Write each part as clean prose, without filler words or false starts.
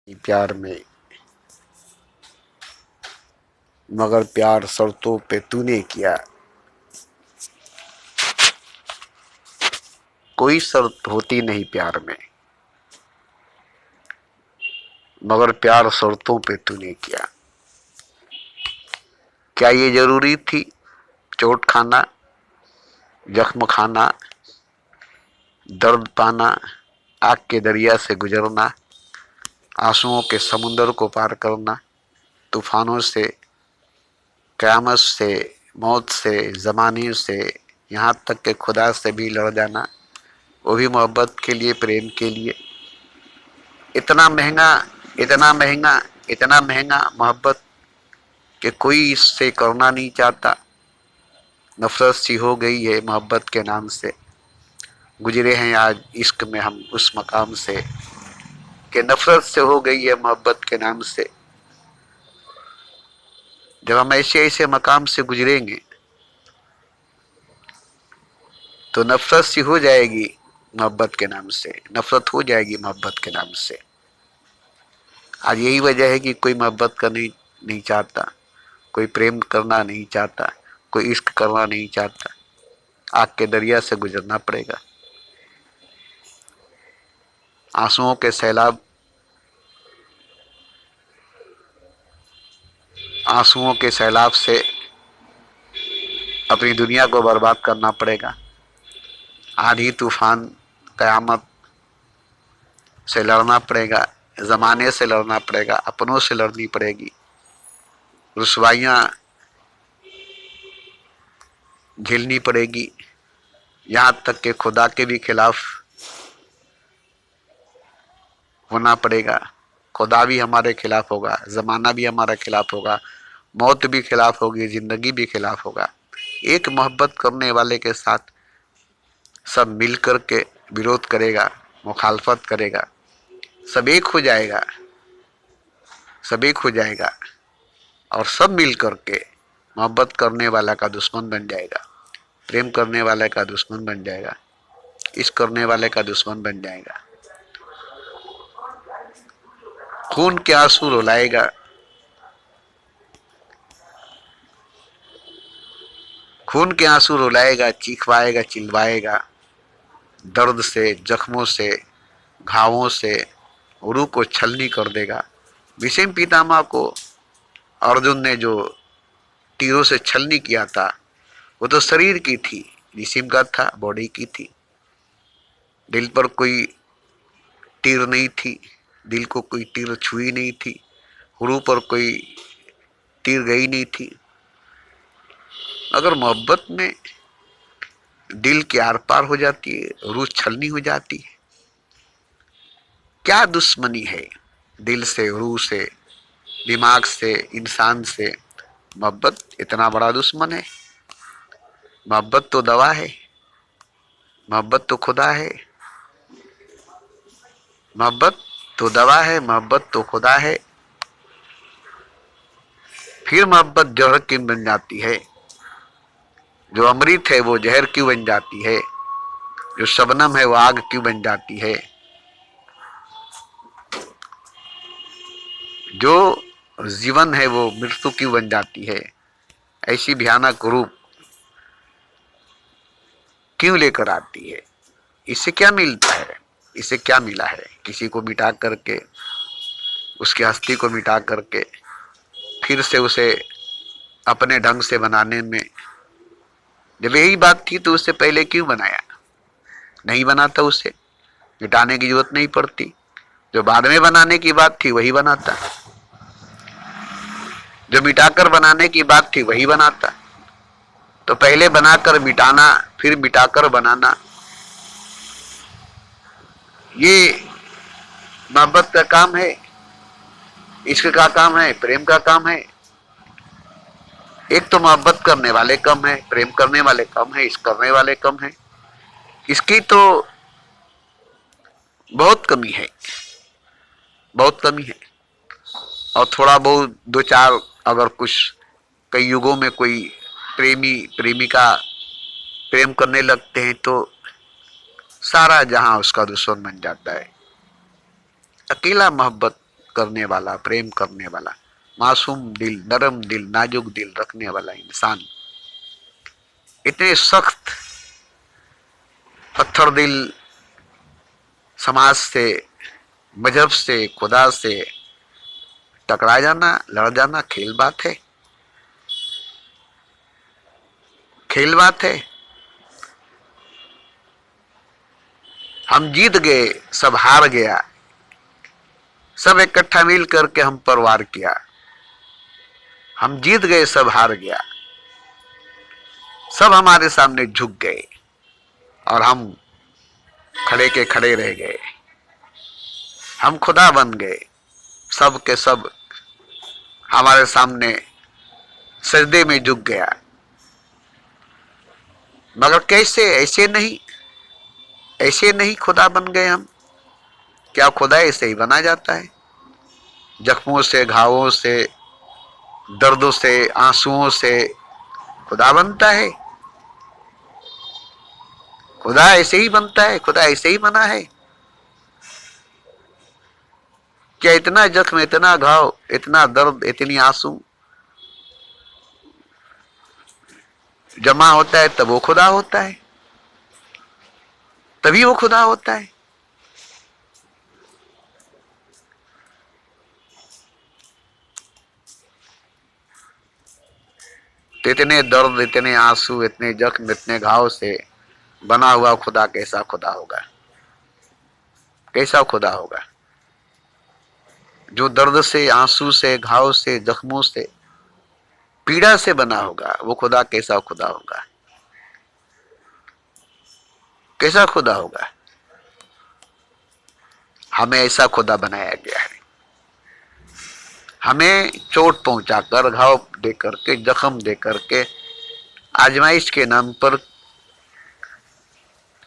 प्यार में, मगर प्यार शर्तों पे तूने किया। कोई शर्त होती नहीं प्यार में, मगर प्यार शर्तों पे तूने किया। क्या ये जरूरी थी चोट खाना, जख्म खाना, दर्द पाना, आग के दरिया से गुजरना, आंसुओं के समुंदर को पार करना, तूफानों से, कयामत से, मौत से, जमाने से, यहाँ तक के खुदा से भी लड़ जाना, वो भी मोहब्बत के लिए, प्रेम के लिए। इतना महंगा, इतना महंगा, इतना महंगा मोहब्बत कि कोई इससे करना नहीं चाहता। नफरत सी हो गई है मोहब्बत के नाम से। गुजरे हैं आज इश्क में हम उस मकाम से कि नफरत से हो गई है मोहब्बत के नाम से। जब हम ऐसे ऐसे मकाम से गुजरेंगे तो नफरत सी हो जाएगी मोहब्बत के नाम से, नफरत हो जाएगी मोहब्बत के नाम से। आज यही वजह है कि कोई मोहब्बत करनी नहीं चाहता, कोई प्रेम करना नहीं चाहता, कोई इश्क करना नहीं चाहता। आग के दरिया से गुजरना पड़ेगा, आंसुओं के सैलाब, आंसुओं के सैलाब से अपनी दुनिया को बर्बाद करना पड़ेगा। आंधी तूफान कयामत से लड़ना पड़ेगा, जमाने से लड़ना पड़ेगा, अपनों से लड़नी पड़ेगी। रुसवाइयां झेलनी पड़ेगी, यहाँ तक कि खुदा के भी खिलाफ होना पड़ेगा। खुदा भी हमारे खिलाफ होगा, जमाना भी हमारे खिलाफ होगा, मौत भी खिलाफ होगी, जिंदगी भी खिलाफ होगा। एक मोहब्बत करने वाले के साथ सब मिल कर के विरोध करेगा, मुखालफत करेगा, सब एक हो जाएगा, सब एक हो जाएगा और सब मिल कर के मोहब्बत करने वाला का दुश्मन बन जाएगा, प्रेम करने वाले का दुश्मन बन जाएगा, इश्क करने वाले का दुश्मन बन जाएगा। खून के आंसू रुलाएगा, खून के आंसू रुलाएगा, चीखवाएगा, चिल्लाएगा, दर्द से, जख्मों से, घावों से रूह को छलनी कर देगा। भीष्म पितामह को अर्जुन ने जो तीरों से छलनी किया था वो तो शरीर की थी, जिस्म का था, बॉडी की थी। दिल पर कोई तीर नहीं थी, दिल को कोई तीर छुई नहीं थी, रूह पर कोई तीर गई नहीं थी। अगर मोहब्बत में दिल के आर पार हो जाती है, रूह छलनी हो जाती है। क्या दुश्मनी है दिल से, रूह से, दिमाग से, इंसान से? मोहब्बत इतना बड़ा दुश्मन है। मोहब्बत तो दवा है, मोहब्बत तो खुदा है, मोहब्बत तो दवा है, मोहब्बत तो खुदा है। फिर मोहब्बत जहर क्यों बन जाती है? जो अमृत है वो जहर क्यों बन जाती है? जो शबनम है वो आग क्यों बन जाती है? जो जीवन है वो मृत्यु क्यों बन जाती है? ऐसी भयानक रूप क्यों लेकर आती है? इससे क्या मिलता है? इससे क्या मिला है? किसी को मिटा करके, उसकी हस्ती को मिटा करके फिर से उसे अपने ढंग से बनाने में, जब यही बात थी तो उससे पहले क्यों बनाया? नहीं बनाता, उसे मिटाने की जरूरत नहीं पड़ती। जो बाद में बनाने की बात थी वही बनाता, जो मिटाकर बनाने की बात थी वही बनाता। तो पहले बनाकर मिटाना, फिर मिटाकर बनाना, ये मोहब्बत का काम है, इश्क का काम है, प्रेम का काम है। एक तो मोहब्बत करने वाले कम है, प्रेम करने वाले कम है, इश्क करने वाले कम है। इसकी तो बहुत कमी है, बहुत कमी है। और थोड़ा बहुत दो चार, अगर कुछ कई युगों में कोई प्रेमी प्रेमिका प्रेम करने लगते हैं तो सारा जहां उसका दुश्मन बन जाता है। अकेला मोहब्बत करने वाला, प्रेम करने वाला, मासूम दिल, नरम दिल, नाजुक दिल रखने वाला इंसान इतने सख्त पत्थर दिल समाज से, मजहब से, खुदा से टकरा जाना, लड़ जाना खेल बात है? खेल बात है? हम जीत गए, सब हार गया, सब इकट्ठा मिल करके हम पर वार किया। हम जीत गए, सब हार गया, सब हमारे सामने झुक गए और हम खड़े के खड़े रह गए। हम खुदा बन गए, सब के सब हमारे सामने सजदे में झुक गया। मगर कैसे? ऐसे नहीं, ऐसे नहीं खुदा बन गए हम। क्या खुदा ऐसे ही बना जाता है? जख्मों से, घावों से, दर्दों से, आंसुओं से खुदा बनता है? खुदा ऐसे ही बनता है? खुदा ऐसे ही बना है? क्या इतना जख्म, इतना घाव, इतना दर्द, इतनी आंसू जमा होता है तब वो खुदा होता है? तभी वो खुदा होता है? तो इतने दर्द, इतने आंसू, इतने जख्म, इतने घाव से बना हुआ खुदा कैसा खुदा होगा? कैसा खुदा होगा? जो दर्द से, आंसू से, घाव से, जख्मों से, पीड़ा से बना होगा, वो खुदा कैसा खुदा होगा? कैसा खुदा होगा? हमें ऐसा खुदा बनाया गया है। हमें चोट पहुंचाकर, घाव देकर के, जख्म देकर के, आजमाइश के नाम पर,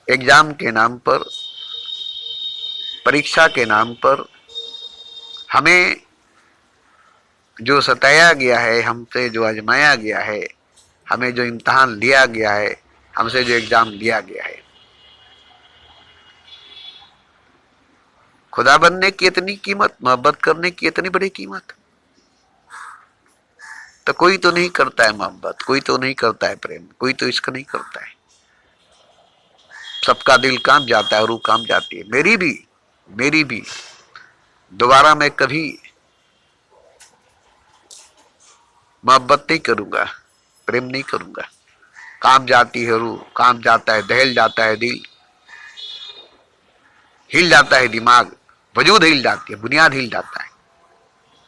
एग्जाम के नाम पर, परीक्षा के नाम पर हमें जो सताया गया है, हमसे जो आजमाया गया है, हमें जो इम्तिहान लिया गया है, हमसे जो एग्जाम लिया गया है, खुदा बनने की इतनी कीमत, मोहब्बत करने की इतनी बड़ी कीमत। तो कोई तो नहीं करता है मोहब्बत, कोई तो नहीं करता है प्रेम, कोई तो इसका नहीं करता है। सबका दिल कांप जाता है, रूह कांप जाती है, मेरी भी। दोबारा मैं कभी मोहब्बत नहीं करूंगा, प्रेम नहीं करूंगा। कांप जाती है रूह, कांप जाता है, दहल जाता है दिल, हिल जाता है दिमाग, वजूद हिल जाती है, बुनियाद हिल जाता है।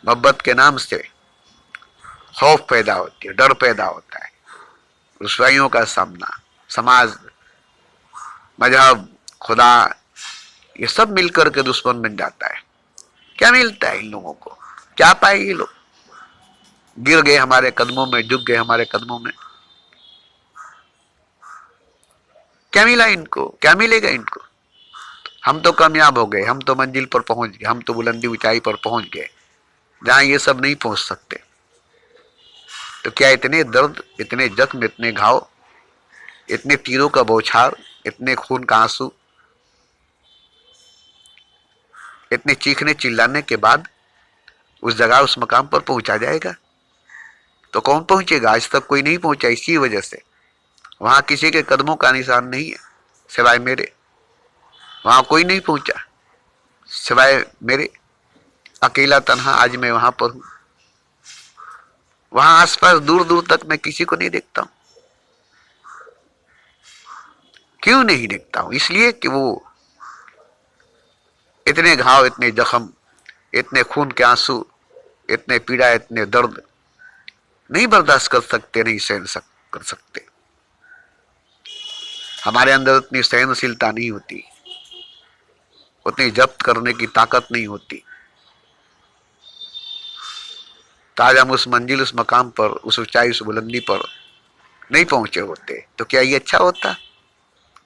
मोहब्बत के नाम से खौफ पैदा होती है, डर पैदा होता है, रुसवाइयों का सामना, समाज, मजहब, खुदा, ये सब मिलकर के दुश्मन बन जाता है। क्या मिलता है इन लोगों को? क्या पाए ये लोग? गिर गए हमारे कदमों में, झुक गए हमारे कदमों में। क्या मिला इनको? क्या मिलेगा इनको? हम तो कामयाब हो गए, हम तो मंजिल पर पहुंच गए, हम तो बुलंदी ऊंचाई पर पहुंच गए जहां ये सब नहीं पहुंच सकते। तो क्या इतने दर्द, इतने जख्म, इतने घाव, इतने तीरों का बौछार, इतने खून का आंसू, इतने चीखने चिल्लाने के बाद उस जगह, उस मकाम पर पहुंचा जाएगा? तो कौन पहुंचेगा? आज तक कोई नहीं पहुंचा। इसी वजह से वहां किसी के कदमों का निशान नहीं है सिवाय मेरे। वहां कोई नहीं पहुंचा सिवाय मेरे। अकेला तन्हा आज मैं वहां पर हूं। वहां आसपास दूर दूर तक मैं किसी को नहीं देखता हूं। क्यों नहीं देखता हूं? इसलिए कि वो इतने घाव, इतने जख्म, इतने खून के आंसू, इतने पीड़ा, इतने दर्द नहीं बर्दाश्त कर सकते, नहीं सहन कर सकते। हमारे अंदर उतनी सहनशीलता नहीं होती, उतनी जब्त करने की ताकत नहीं होती। तो आज हम उस मंजिल, उस मकाम पर, उस ऊंचाई, उस बुलंदी पर नहीं पहुंचे होते तो क्या ये अच्छा होता?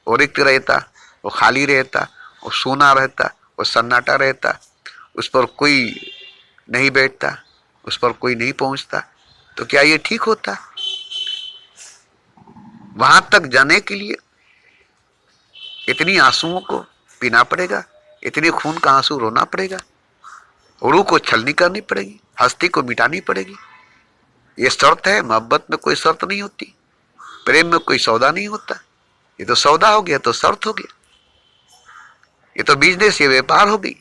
वो रिक्त रहता, वो खाली रहता, वो सूना रहता, वो सन्नाटा रहता, उस पर कोई नहीं बैठता, उस पर कोई नहीं पहुंचता, तो क्या ये ठीक होता? वहां तक जाने के लिए इतनी आंसुओं को पीना पड़ेगा, इतने खून का आंसू रोना पड़ेगा। रूह को छलनी करनी पड़ेगी, हस्ती को मिटानी पड़ेगी। ये शर्त है। मोहब्बत में कोई शर्त नहीं होती, प्रेम में कोई सौदा नहीं होता। ये तो सौदा हो गया, तो शर्त हो गया, ये तो बिजनेस, ये व्यापार हो गई।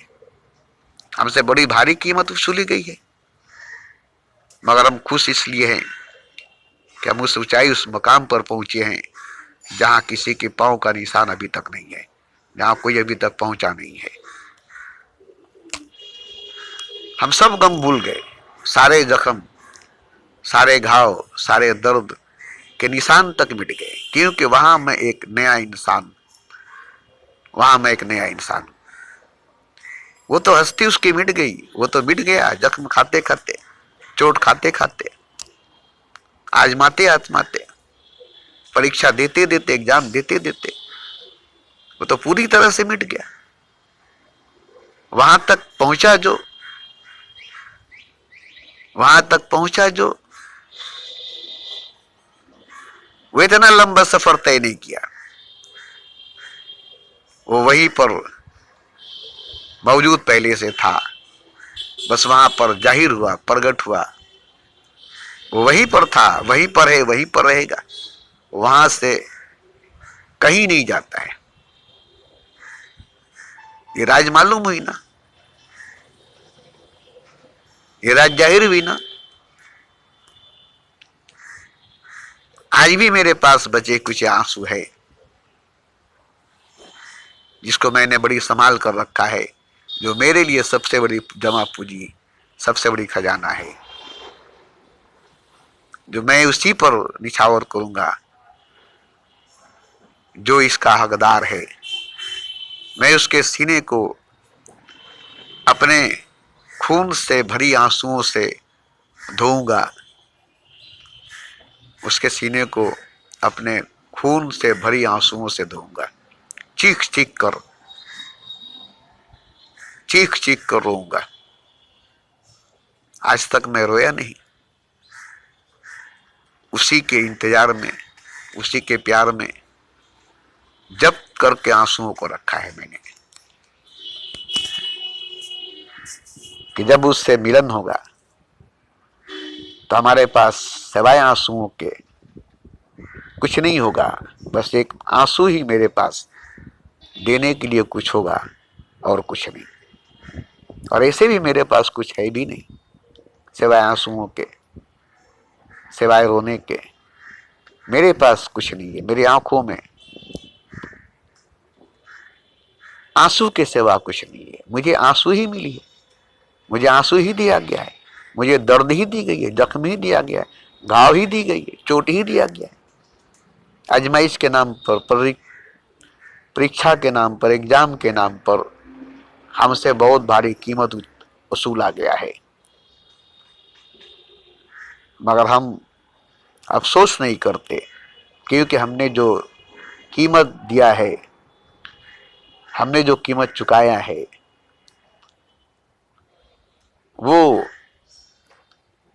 हमसे बड़ी भारी कीमत वसूली गई है, मगर हम खुश इसलिए हैं कि हम उस ऊंचाई, उस मकाम पर पहुंचे हैं जहां किसी के पांव का निशान अभी तक नहीं है, जहां कोई अभी तक पहुंचा नहीं है। हम सब गम भूल गए, सारे जख्म, सारे घाव, सारे दर्द के निशान तक मिट गए, क्योंकि वहां मैं एक नया इंसान, वहां मैं एक नया इंसान। वो तो हस्ती उसकी मिट गई, वो तो मिट गया जख्म खाते खाते, चोट खाते खाते, आजमाते आजमाते, परीक्षा देते देते, एग्जाम देते देते, वो तो पूरी तरह से मिट गया। वहां तक पहुंचा जो, वहां तक पहुंचा जो, वो इतना लंबा सफर तय नहीं किया, वो वहीं पर मौजूद पहले से था, बस वहां पर जाहिर हुआ, प्रकट हुआ। वो वहीं पर था, वहीं पर है, वहीं पर रहेगा, वहां से कहीं नहीं जाता है। ये राज मालूम हुई ना, ये राज जाहिर हुई ना। आज भी मेरे पास बचे कुछ आंसू है, जिसको मैंने बड़ी संभाल कर रखा है, जो मेरे लिए सबसे बड़ी जमा पूंजी, सबसे बड़ी खजाना है, जो मैं उसी पर निछावर करूंगा जो इसका हकदार है। मैं उसके सीने को अपने खून से भरी आंसुओं से धोऊंगा, उसके सीने को अपने खून से भरी आंसुओं से धोऊंगा, चीख चीख कर, चीख चीख कर रोऊंगा। आज तक मैं रोया नहीं, उसी के इंतजार में, उसी के प्यार में जब्त करके आंसुओं को रखा है मैंने, कि जब उससे मिलन होगा तो हमारे पास सिवाय आंसुओं के कुछ नहीं होगा। बस एक आंसू ही मेरे पास देने के लिए कुछ होगा और कुछ नहीं। और ऐसे भी मेरे पास कुछ है भी नहीं सिवाय आंसुओं के, सिवाय रोने के। मेरे पास कुछ नहीं है, मेरी आंखों में आंसू के सिवा कुछ नहीं है। मुझे आंसू ही मिली है, मुझे आंसू ही दिया गया है, मुझे दर्द ही दी गई है, जख्म ही दिया गया है, घाव ही दी गई है, चोट ही दिया गया है। आजमाइश के नाम पर, परीक्षा के नाम पर, एग्जाम के नाम पर हमसे बहुत भारी कीमत वसूला गया है, मगर हम अफसोस नहीं करते, क्योंकि हमने जो कीमत दिया है, हमने जो कीमत चुकाया है, वो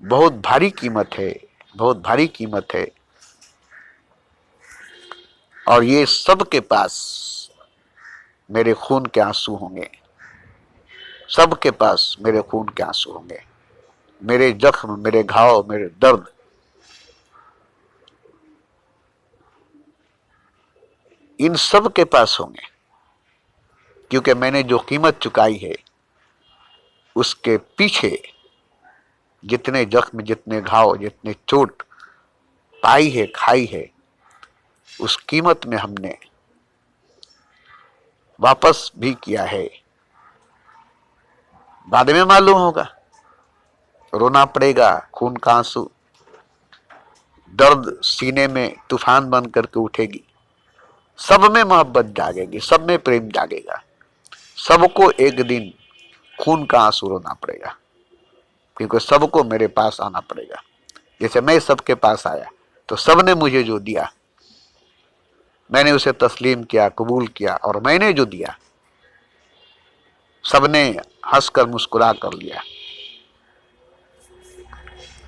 बहुत भारी कीमत है, बहुत भारी कीमत है। और ये सबके पास मेरे खून के आंसू होंगे, सबके पास मेरे खून के आंसू होंगे, मेरे जख्म, मेरे घाव, मेरे दर्द, इन सब के पास होंगे, क्योंकि मैंने जो कीमत चुकाई है उसके पीछे जितने जख्म, जितने घाव, जितने चोट पाई है, खाई है, उस कीमत में हमने वापस भी किया है। बाद में मालूम होगा, रोना पड़ेगा, खून का आंसू, दर्द सीने में तूफान बन करके उठेगी, सब में मोहब्बत जागेगी, सब में प्रेम जागेगा, सबको एक दिन खून का आंसू रोना पड़ेगा, क्योंकि सबको मेरे पास आना पड़ेगा। जैसे मैं सबके पास आया तो सबने मुझे जो दिया मैंने उसे तस्लीम किया, कबूल किया, और मैंने जो दिया सबने हंसकर मुस्कुरा कर लिया।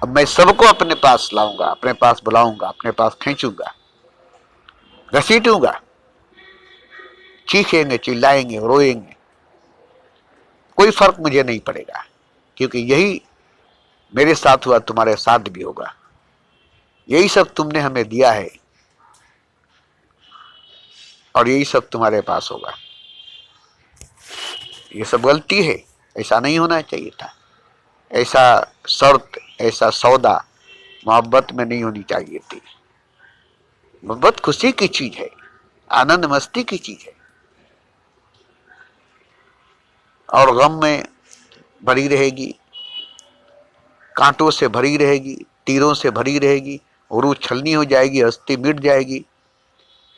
अब मैं सबको अपने पास लाऊंगा, अपने पास बुलाऊंगा, अपने पास खींचूंगा, घसीटूंगा, चीखेंगे, चिल्लाएंगे, रोएंगे, कोई फर्क मुझे नहीं पड़ेगा। क्योंकि यही मेरे साथ हुआ तुम्हारे साथ भी होगा, यही सब तुमने हमें दिया है और यही सब तुम्हारे पास होगा। ये सब गलती है, ऐसा नहीं होना चाहिए था। ऐसा शर्त, ऐसा सौदा मोहब्बत में नहीं होनी चाहिए थी। मोहब्बत खुशी की चीज है, आनंद मस्ती की चीज है, और गम में भरी रहेगी, कांटों से भरी रहेगी, तीरों से भरी रहेगी, रूह छलनी हो जाएगी, हस्ती मिट जाएगी,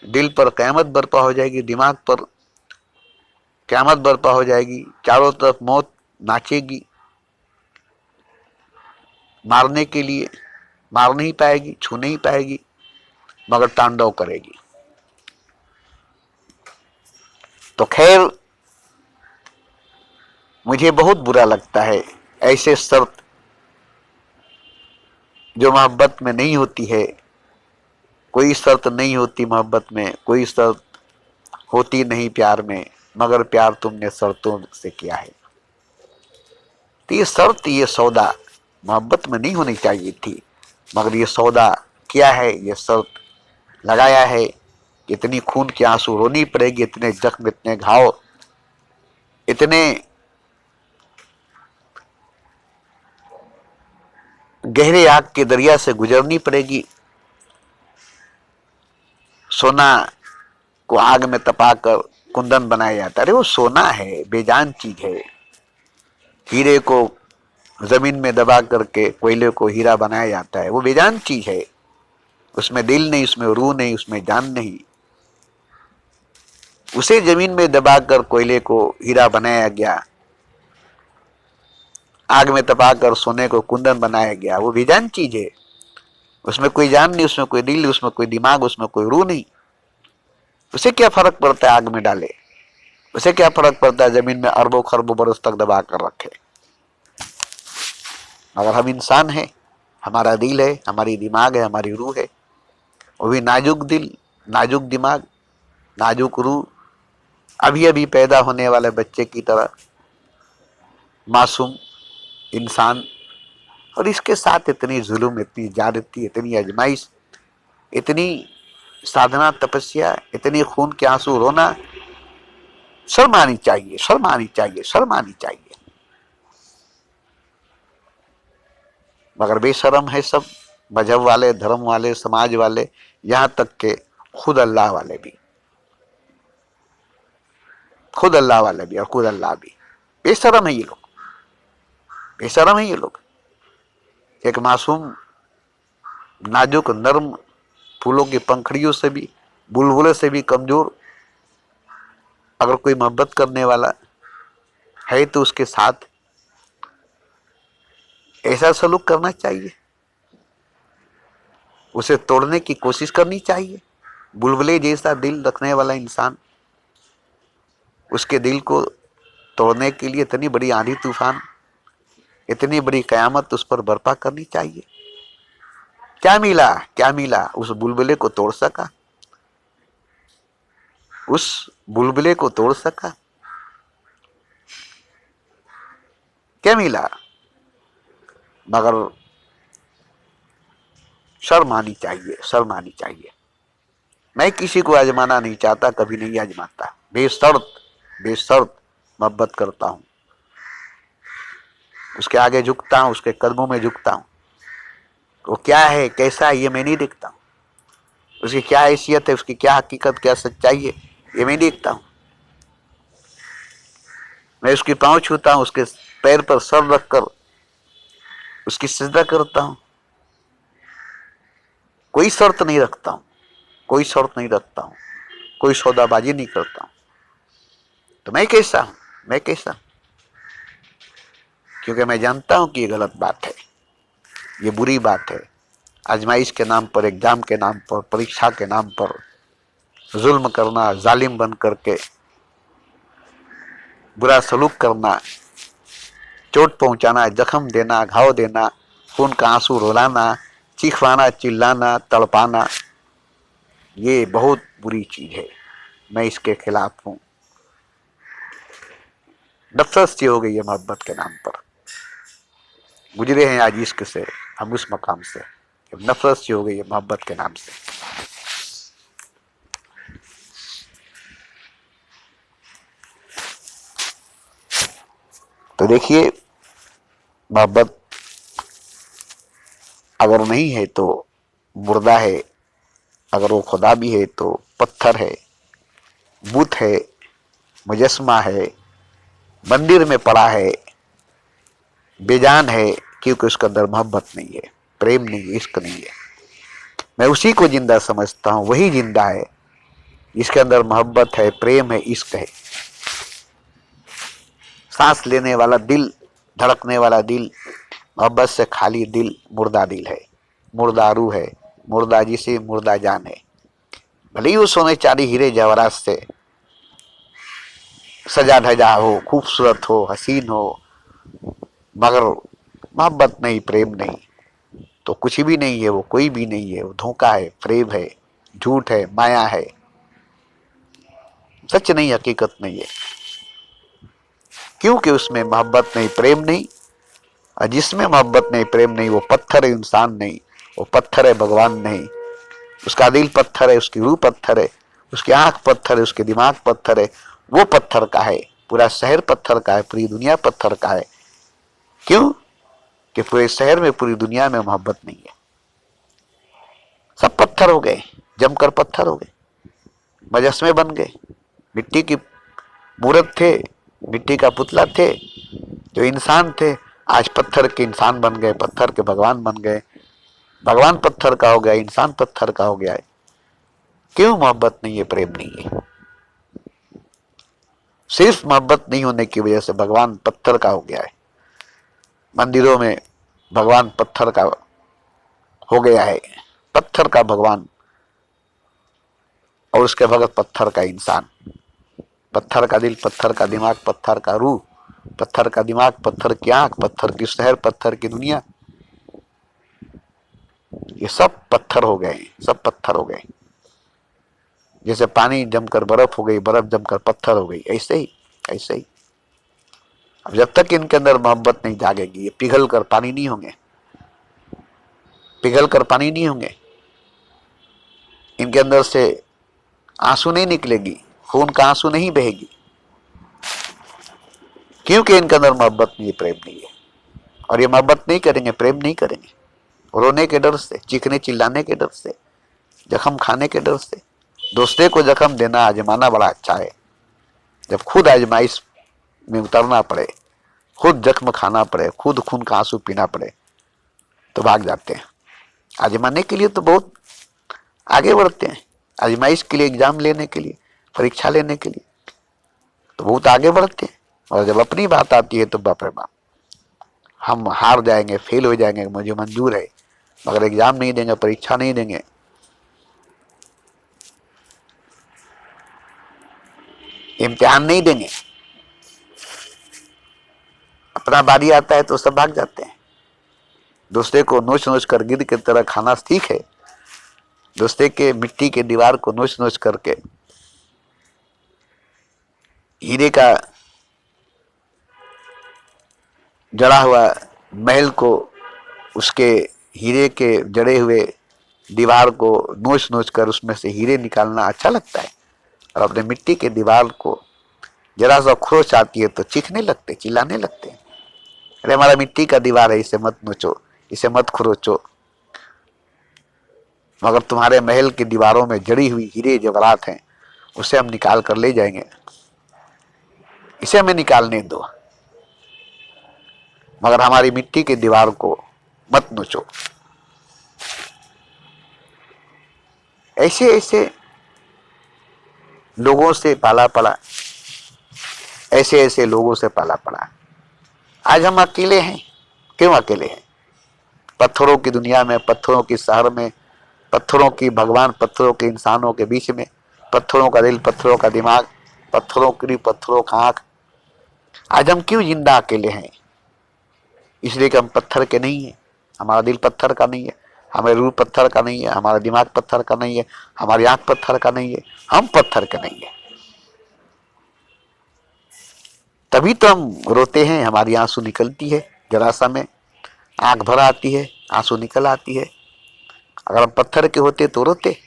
दिल पर क़यामत बर्पा हो जाएगी, दिमाग पर क़यामत बर्पा हो जाएगी, चारों तरफ मौत नाचेगी मारने के लिए, मार नहीं पाएगी, छू नहीं पाएगी, मगर तांडव करेगी। तो खैर, मुझे बहुत बुरा लगता है ऐसे शर्त जो मोहब्बत में नहीं होती है। कोई शर्त नहीं होती मोहब्बत में, कोई शर्त होती नहीं प्यार में, मगर प्यार तुमने शर्तों से किया है। तो ये शर्त, ये सौदा मोहब्बत में नहीं होनी चाहिए थी, मगर ये सौदा किया है, ये शर्त लगाया है। इतनी खून के आंसू रोनी पड़ेगी, इतने जख्म, इतने घाव, इतने गहरे आग के दरिया से गुजरनी पड़ेगी। सोना को आग में तपाकर कुंदन बनाया जाता है। अरे वो सोना है, बेजान चीज है। हीरे को जमीन में दबा करके कोयले को हीरा बनाया जाता है, वो बेजान चीज है। उसमें दिल नहीं, उसमें रूह नहीं, उसमें जान नहीं। उसे जमीन में दबाकर कोयले को हीरा बनाया गया, आग में तपाकर सोने को कुंदन बनाया गया, वो बेजान चीज है। उसमें कोई जान नहीं, उसमें कोई दिल, उसमें कोई दिमाग, उसमें कोई रूह नहीं। उसे क्या फर्क पड़ता है आग में डाले, उसे क्या फर्क पड़ता है जमीन में अरबों खरबों बरस तक दबा कर रखे। मगर हम इंसान हैं, हमारा दिल है, हमारी दिमाग है, हमारी रूह है, वो भी नाजुक दिल, नाजुक दिमाग, नाजुक रूह, अभी अभी पैदा होने वाले बच्चे की तरह मासूम इंसान। और इसके साथ इतनी जुल्म, इतनी ज्यादती, इतनी अजमाइश, इतनी साधना, तपस्या, इतनी खून के आंसू रोना। शर्म आनी चाहिए, शर्म आनी चाहिए, शर्म आनी चाहिए। मगर बेशर्म है सब, मजहब वाले, धर्म वाले, समाज वाले, यहां तक के खुद अल्लाह वाले भी, खुद अल्लाह वाले भी और खुद अल्लाह भी बेशर्म है ये लोग, बेशर्म है ये लोग। एक मासूम, नाजुक, नर्म फूलों की पंखड़ियों से भी, बुलबुले से भी कमजोर अगर कोई मोहब्बत करने वाला है तो उसके साथ ऐसा सलूक करना चाहिए, उसे तोड़ने की कोशिश करनी चाहिए। बुलबुले जैसा दिल रखने वाला इंसान, उसके दिल को तोड़ने के लिए इतनी बड़ी आंधी तूफान, इतनी बड़ी कयामत उस पर बर्पा करनी चाहिए। क्या मिला, क्या मिला उस बुलबुले को तोड़ सका, उस बुलबुले को तोड़ सका, क्या मिला। मगर शर्म आनी चाहिए, शर्म आनी चाहिए। मैं किसी को आजमाना नहीं चाहता, कभी नहीं आजमाता, बेशर्त, बेशर्त मोहब्बत करता हूं, उसके आगे झुकता हूं, उसके कदमों में झुकता हूं। वो क्या है, कैसा है, ये मैं नहीं देखता हूं। उसकी क्या हैसियत है, उसकी क्या हकीकत, क्या सच्चाई है, ये मैं देखता हूं। मैं उसकी पांव छूता हूं, उसके पैर पर सर रखकर उसकी सिजदा करता हूं। कोई शर्त नहीं रखता हूं, कोई शर्त नहीं रखता हूं, कोई सौदाबाजी नहीं करता हूं। तो मैं कैसा हूं, मैं कैसा, क्योंकि मैं जानता हूं कि ये गलत बात है, ये बुरी बात है। आजमाइश के नाम पर, एग्जाम के नाम पर, परीक्षा के नाम पर जुल्म करना, जालिम बन करके बुरा सलूक करना, चोट पहुंचाना, जख्म देना, घाव देना, खून का आंसू रुलाना, चीखवाना, चिल्लाना, तड़पाना, ये बहुत बुरी चीज है। मैं इसके खिलाफ हूं। नफरत सी हो गई है मोहब्बत के नाम पर। गुजरे हैं आज इश्क से हम उस मकाम से, नफरत सी हो गई है मोहब्बत के नाम से। तो देखिए, मोहब्बत अगर नहीं है तो मुर्दा है, अगर वो खुदा भी है तो पत्थर है, बुत है, मुजस्मा है, मंदिर में पड़ा है, बेजान है, क्योंकि उसके अंदर मोहब्बत नहीं है, प्रेम नहीं है, इश्क नहीं है। मैं उसी को जिंदा समझता हूं, वही जिंदा है जिसके अंदर मोहब्बत है, प्रेम है, इश्क है। सांस लेने वाला दिल, धड़कने वाला दिल, मोहब्बत से खाली दिल मुर्दा दिल है, मुर्दा रूह है, मुर्दा जिसे मुर्दा जान है। भले ही वो सोने चांदी हीरे जवाहरात से सजा धजा हो, खूबसूरत हो, हसीन हो, मगर मोहब्बत नहीं, प्रेम नहीं, तो कुछ भी नहीं है, वो कोई भी नहीं है। वो धोखा है, फ्रेब है, झूठ है, माया है, सच नहीं, हकीकत नहीं है, क्योंकि उसमें मोहब्बत नहीं, प्रेम नहीं। और जिसमें मोहब्बत नहीं, प्रेम नहीं, वो पत्थर है, इंसान नहीं। वो पत्थर है, भगवान नहीं। उसका दिल पत्थर है, उसकी रूह पत्थर है, उसकी आंख पत्थर है, उसके दिमाग पत्थर है। वो पत्थर का है, पूरा शहर पत्थर का है, पूरी दुनिया पत्थर का है। क्यों? कि पूरे शहर में, पूरी दुनिया में मोहब्बत नहीं है। सब पत्थर हो गए, जमकर पत्थर हो गए, मुजस्मे बन गए। मिट्टी की मूर्त थे, मिट्टी का पुतला थे, जो इंसान थे, आज पत्थर के इंसान बन गए, पत्थर के भगवान बन गए। भगवान पत्थर का हो गया, इंसान पत्थर का हो गया है। क्यों? मोहब्बत नहीं है, प्रेम नहीं है। सिर्फ मोहब्बत नहीं होने की वजह से भगवान पत्थर का हो गया है। मंदिरों में भगवान पत्थर का हो गया है, पत्थर का भगवान, और उसके भगत पत्थर का इंसान। पत्थर का दिल, पत्थर का दिमाग, पत्थर का रूह, पत्थर का दिमाग, पत्थर की आंख, पत्थर की शहर, पत्थर की दुनिया, ये सब पत्थर हो गए, सब पत्थर हो गए। जैसे पानी जमकर बर्फ हो गई, बर्फ जमकर पत्थर हो गई, ऐसे ही, ऐसे ही। अब जब तक इनके अंदर मोहब्बत नहीं जागेगी, ये पिघल कर पानी नहीं होंगे, पिघल कर पानी नहीं होंगे। इनके अंदर से आंसू नहीं निकलेगी, खून का आंसू नहीं बहेगी, क्योंकि इनके अंदर मोहब्बत नहीं है, प्रेम नहीं है। और ये मोहब्बत नहीं करेंगे, प्रेम नहीं करेंगे, रोने के डर से, चीखने चिल्लाने के डर से, जख्म खाने के डर से। दूसरे को जख्म देना, आजमाना बड़ा अच्छा है। जब खुद आजमाइश में उतरना पड़े, खुद जख्म खाना पड़े, खुद खून का आंसू पीना पड़े, तो भाग जाते हैं। आजमाने के लिए तो बहुत आगे बढ़ते हैं, आजमाइश के लिए, एग्जाम लेने के लिए, परीक्षा लेने के लिए तो बहुत आगे बढ़ते हैं। और जब अपनी बात आती है तो बाप रे बाप, हम हार जाएंगे, फेल हो जाएंगे, मुझे मंजूर है, मगर एग्जाम नहीं देंगे, परीक्षा नहीं देंगे, इम्तिहान नहीं देंगे। अपना बारी आता है तो सब भाग जाते हैं। दूसरे को नोच नोच कर गिद्ध की तरह खाना ठीक है, दूसरे के मिट्टी के दीवार को नोच नोच करके हीरे का जड़ा हुआ महल को, उसके हीरे के जड़े हुए दीवार को नोच नोच कर उसमें से हीरे निकालना अच्छा लगता है। और अपने मिट्टी के दीवार को जरा सा खरोच आती है तो चीखने लगते, चिल्लाने लगते हैं, अरे हमारा मिट्टी का दीवार है, इसे मत नोचो, इसे मत खरोचो। मगर तुम्हारे महल की दीवारों में जड़ी हुई हीरे जवाहरात हैं, उसे हम निकाल कर ले जाएंगे, इसे हमें निकालने दो, मगर हमारी मिट्टी की दीवार को मत नोचो। ऐसे ऐसे लोगों से पाला पड़ा, ऐसे ऐसे लोगों से पाला पड़ा। आज हम अकेले हैं। क्यों अकेले हैं? पत्थरों की दुनिया में, पत्थरों की शहर में, पत्थरों की भगवान, पत्थरों के इंसानों के बीच में, पत्थरों का दिल, पत्थरों का दिमाग, पत्थरों की, पत्थरों का आंख। आज हम क्यों जिंदा अकेले हैं? इसलिए कि हम पत्थर के नहीं है, हमारा दिल पत्थर का नहीं है, हमारी रूह पत्थर का नहीं है, हमारा दिमाग पत्थर का नहीं है, हमारी आंख पत्थर का नहीं है, हम पत्थर के नहीं है। तभी तो हम रोते हैं, हमारी आंसू निकलती है जरा सा में, आंख भर आती है, आंसू निकल आती है। अगर हम पत्थर के होते तो रोते।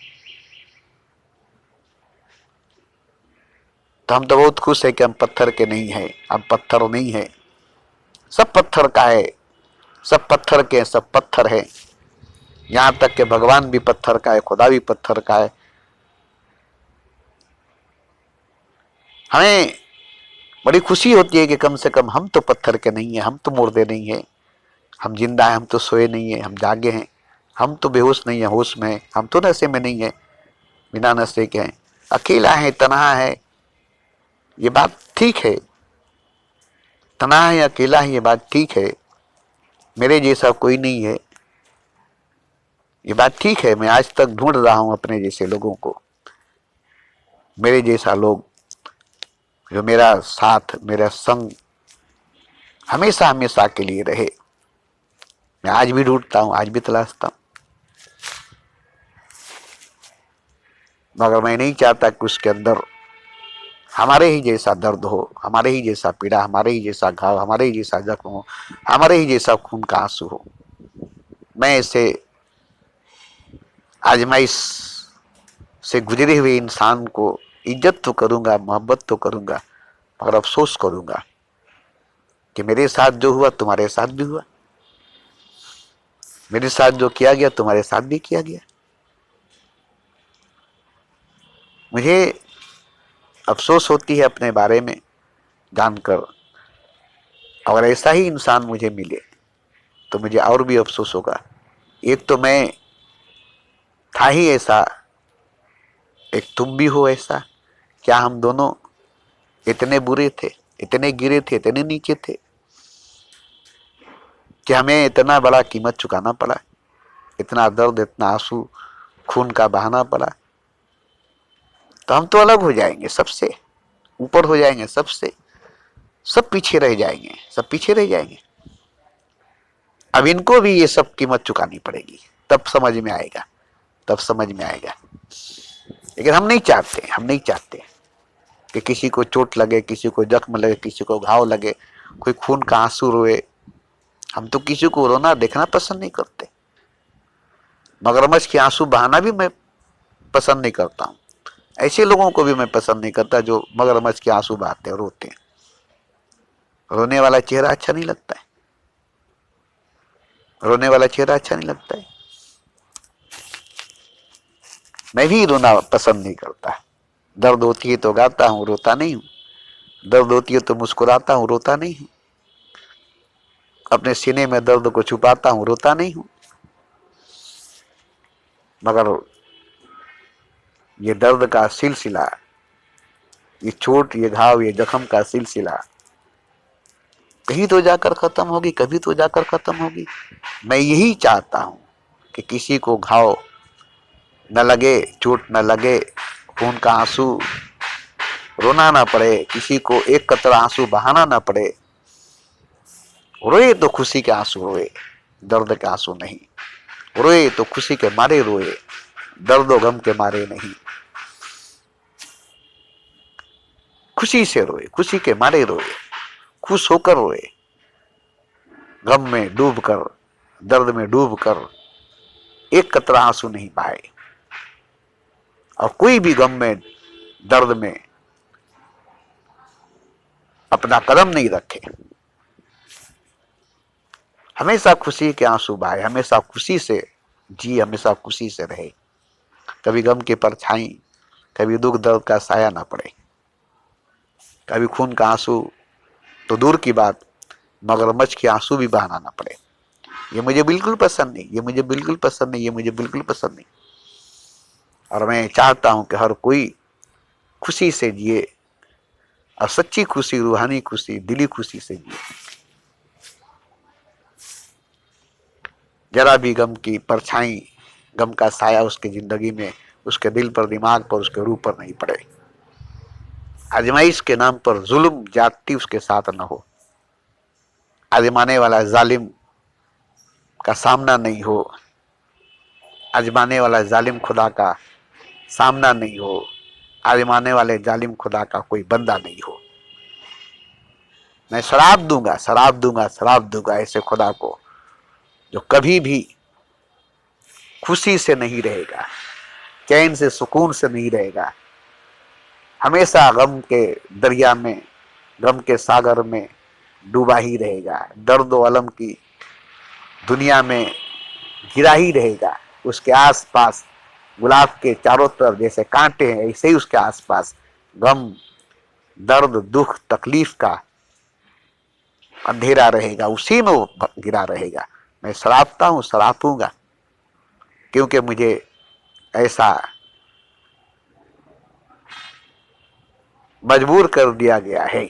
तो हम तो बहुत खुश है कि हम पत्थर के नहीं है, हम पत्थर नहीं है, सब पत्थर का है, सब पत्थर के सब पत्थर है। यहां तक कि भगवान भी पत्थर का है, खुदा भी पत्थर का है। हमें बड़ी खुशी होती है कि कम से कम हम तो पत्थर के नहीं है, हम तो मुर्दे नहीं है, हम जिंदा हैं, हम तो सोए नहीं है, हम जागे हैं, हम तो बेहोश नहीं है, होश में है, हम तो नशे में नहीं है, बिना नशे के हैं, अकेला है, तन्हा है। ये बात ठीक है, तन्हा है, अकेला है, ये बात ठीक है। मेरे जैसा कोई नहीं है, ये बात ठीक है। मैं आज तक ढूंढ रहा हूं अपने जैसे लोगों को, मेरे जैसा लोग जो मेरा साथ, मेरा संग हमेशा हमेशा के लिए रहे। मैं आज भी ढूंढता हूं, आज भी तलाशता हूं, मगर मैं नहीं चाहता कि उसके अंदर हमारे ही जैसा दर्द हो, हमारे ही जैसा पीड़ा, हमारे ही जैसा घाव, हमारे ही जैसा जख्म हो, हमारे ही जैसा खून का आंसू हो। मैं इसे आजमाइश से गुजरे हुए इंसान को इज्जत तो करूंगा, मोहब्बत तो करूंगा, मगर अफसोस करूंगा कि मेरे साथ जो हुआ तुम्हारे साथ भी हुआ, मेरे साथ जो किया गया तुम्हारे साथ भी किया गया। मुझे अफसोस होती है अपने बारे में जानकर। अगर ऐसा ही इंसान मुझे मिले तो मुझे और भी अफसोस होगा। एक तो मैं था ही ऐसा, एक तुम भी हो ऐसा। क्या हम दोनों इतने बुरे थे, इतने गिरे थे, इतने नीचे थे कि हमें इतना बड़ा कीमत चुकाना पड़ा, इतना दर्द, इतना आंसू, खून का बहाना पड़ा? तो हम तो अलग हो जाएंगे सबसे, ऊपर हो जाएंगे सबसे, सब पीछे रह जाएंगे, सब पीछे रह जाएंगे। अब इनको भी ये सब कीमत चुकानी पड़ेगी, तब समझ में आएगा, तब समझ में आएगा। लेकिन हम नहीं चाहते, हम नहीं चाहते कि किसी को चोट लगे, किसी को जख्म लगे, किसी को घाव लगे, कोई खून का आंसू रोए। हम तो किसी को रोना देखना पसंद नहीं करते। मगरमच्छ के आंसू बहाना भी मैं पसंद नहीं करता हूं। ऐसे लोगों को भी मैं पसंद नहीं करता जो मगरमच्छ के आंसू बहाते हैं, रोते हैं। रोने वाला चेहरा अच्छा नहीं लगता है, रोने वाला चेहरा अच्छा नहीं लगता है। मैं भी रोना पसंद नहीं करता। दर्द होती है तो गाता हूं, रोता नहीं हूं। दर्द होती है तो मुस्कुराता हूं, रोता नहीं हूं। अपने सीने में दर्द को छुपाता हूं, रोता नहीं हूं। मगर ये दर्द का सिलसिला, ये चोट, ये घाव, ये जख्म का सिलसिला कहीं तो जाकर खत्म होगी, कभी तो जाकर खत्म होगी। मैं यही चाहता हूं कि किसी को घाव न लगे, चोट न लगे, खून का आंसू रोना ना पड़े, किसी को एक कतरा आंसू बहाना ना पड़े। रोए तो खुशी के आंसू रोए, दर्द के आंसू नहीं। रोए तो खुशी के मारे रोए, दर्द और गम के मारे नहीं। खुशी से रोए, खुशी के मारे रोए, खुश होकर रोए, गम में डूब कर, दर्द में डूब कर एक कतरा आंसू नहीं पाए। और कोई भी गम में, दर्द में अपना कदम नहीं रखे। हमेशा खुशी के आंसू बहाए, हमेशा खुशी से जी, हमेशा खुशी से रहे। कभी गम की परछाई, कभी दुख दर्द का साया ना पड़े, कभी खून का आंसू तो दूर की बात, मगरमच्छ के आंसू भी बहाना ना पड़े। ये मुझे बिल्कुल पसंद नहीं, ये मुझे बिल्कुल पसंद नहीं, ये मुझे बिल्कुल पसंद नहीं। और मैं चाहता हूं कि हर कोई खुशी से जिए, और सच्ची खुशी, रूहानी खुशी, दिली खुशी से जिए। जरा भी गम की परछाई, गम का साया उसकी जिंदगी में, उसके दिल पर, दिमाग पर, उसके रूह पर नहीं पड़े। आजमाइश के नाम पर जुल्म, ज्यादती उसके साथ न हो। आजमाने वाला जालिम का सामना नहीं हो, आजमाने वाला जालिम खुदा का सामना नहीं हो, आजमाने वाले जालिम खुदा का कोई बंदा नहीं हो। मैं शराब दूंगा, शराब दूंगा, शराब दूंगा ऐसे खुदा को जो कभी भी खुशी से नहीं रहेगा, चैन से सुकून से नहीं रहेगा, हमेशा गम के दरिया में, गम के सागर में डूबा ही रहेगा, दर्द व अलम की दुनिया में घिरा ही रहेगा। उसके आसपास गुलाब के चारों तरफ जैसे कांटे हैं, ऐसे ही उसके आसपास गम, दर्द, दुख, तकलीफ का अंधेरा रहेगा, उसी में वो घिरा रहेगा। मैं सरापता हूं, सरापूंगा, क्योंकि मुझे ऐसा मजबूर कर दिया गया है।